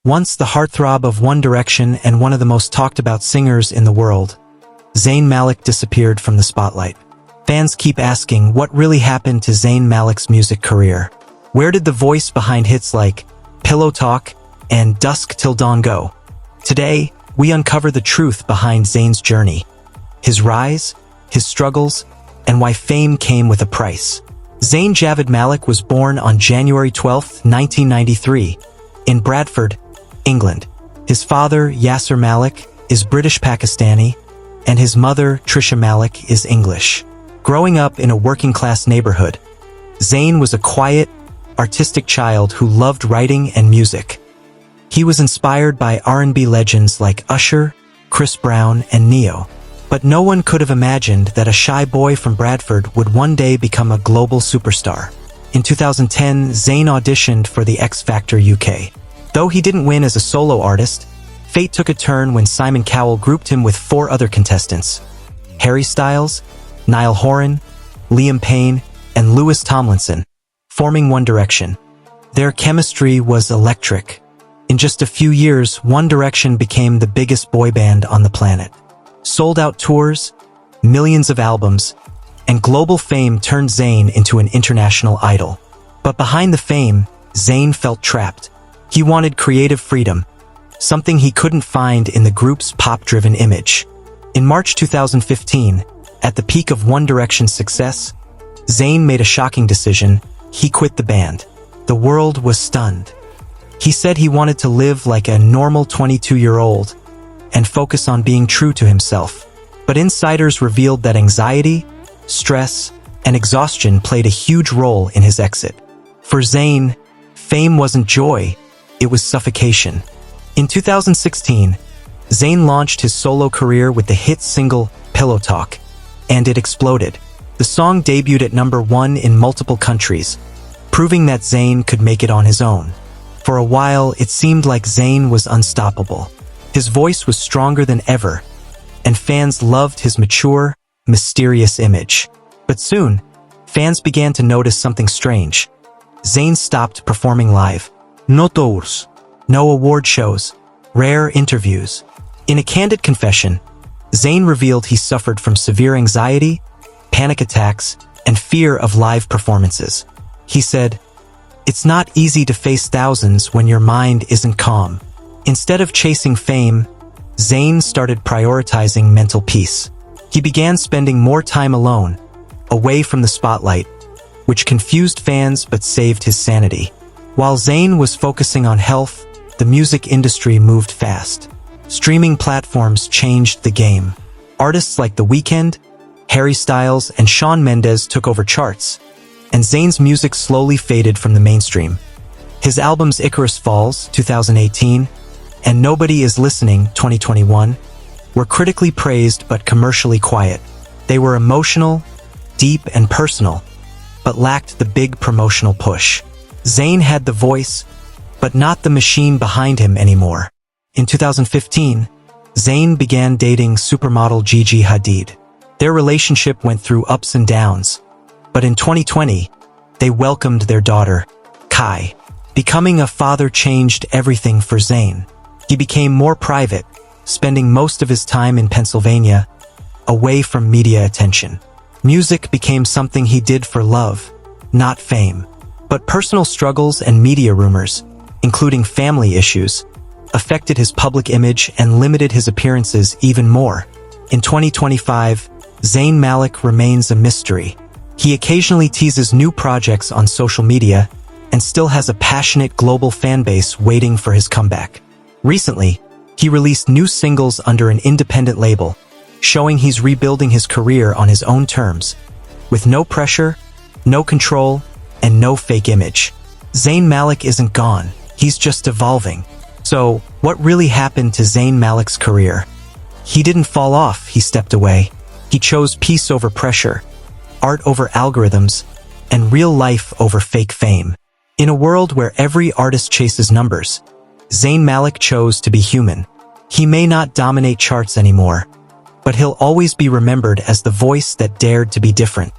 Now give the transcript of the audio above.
Once the heartthrob of One Direction and one of the most talked about singers in the world, Zayn Malik disappeared from the spotlight. Fans keep asking what really happened to Zayn Malik's music career. Where did the voice behind hits like Pillow Talk and Dusk Till Dawn go? Today, we uncover the truth behind Zayn's journey, his rise, his struggles, and why fame came with a price. Zayn Javid Malik was born on January 12, 1993, in Bradford, England. His father, Yasser Malik, is British Pakistani, and his mother, Trisha Malik, is English. Growing up in a working-class neighborhood, Zayn was a quiet, artistic child who loved writing and music. He was inspired by R&B legends like Usher, Chris Brown, and Neo. But no one could have imagined that a shy boy from Bradford would one day become a global superstar. In 2010, Zayn auditioned for the X Factor UK. Though he didn't win as a solo artist, fate took a turn when Simon Cowell grouped him with 4 other contestants: Harry Styles, Niall Horan, Liam Payne, and Louis Tomlinson, forming One Direction. Their chemistry was electric. In just a few years, One Direction became the biggest boy band on the planet. Sold-out tours, millions of albums, and global fame turned Zayn into an international idol. But behind the fame, Zayn felt trapped. He wanted creative freedom, something he couldn't find in the group's pop-driven image. In March 2015, at the peak of One Direction's success, Zayn made a shocking decision. He quit the band. The world was stunned. He said he wanted to live like a normal 22-year-old and focus on being true to himself. But insiders revealed that anxiety, stress, and exhaustion played a huge role in his exit. For Zayn, fame wasn't joy, it was suffocation. In 2016, Zayn launched his solo career with the hit single Pillow Talk, and it exploded. The song debuted at #1 in multiple countries, proving that Zayn could make it on his own. For a while, it seemed like Zayn was unstoppable. His voice was stronger than ever, and fans loved his mature, mysterious image. But soon, fans began to notice something strange. Zayn stopped performing live. No tours, no award shows, rare interviews. In a candid confession, Zayn revealed he suffered from severe anxiety, panic attacks, and fear of live performances. He said, "It's not easy to face thousands when your mind isn't calm." Instead of chasing fame, Zayn started prioritizing mental peace. He began spending more time alone, away from the spotlight, which confused fans but saved his sanity. While Zayn was focusing on health, the music industry moved fast. Streaming platforms changed the game. Artists like The Weeknd, Harry Styles, and Shawn Mendes took over charts, and Zayn's music slowly faded from the mainstream. His albums Icarus Falls, 2018, and Nobody Is Listening, 2021, were critically praised but commercially quiet. They were emotional, deep, and personal, but lacked the big promotional push. Zayn had the voice, but not the machine behind him anymore. In 2015, Zayn began dating supermodel Gigi Hadid. Their relationship went through ups and downs, but in 2020, they welcomed their daughter, Kai. Becoming a father changed everything for Zayn. He became more private, spending most of his time in Pennsylvania, away from media attention. Music became something he did for love, not fame. But personal struggles and media rumors, including family issues, affected his public image and limited his appearances even more. In 2025, Zayn Malik remains a mystery. He occasionally teases new projects on social media and still has a passionate global fan base waiting for his comeback. Recently, he released new singles under an independent label, showing he's rebuilding his career on his own terms, with no pressure, no control, and no fake image. Zayn Malik isn't gone, he's just evolving. So, what really happened to Zayn Malik's career? He didn't fall off, he stepped away. He chose peace over pressure, art over algorithms, and real life over fake fame. In a world where every artist chases numbers, Zayn Malik chose to be human. He may not dominate charts anymore, but he'll always be remembered as the voice that dared to be different.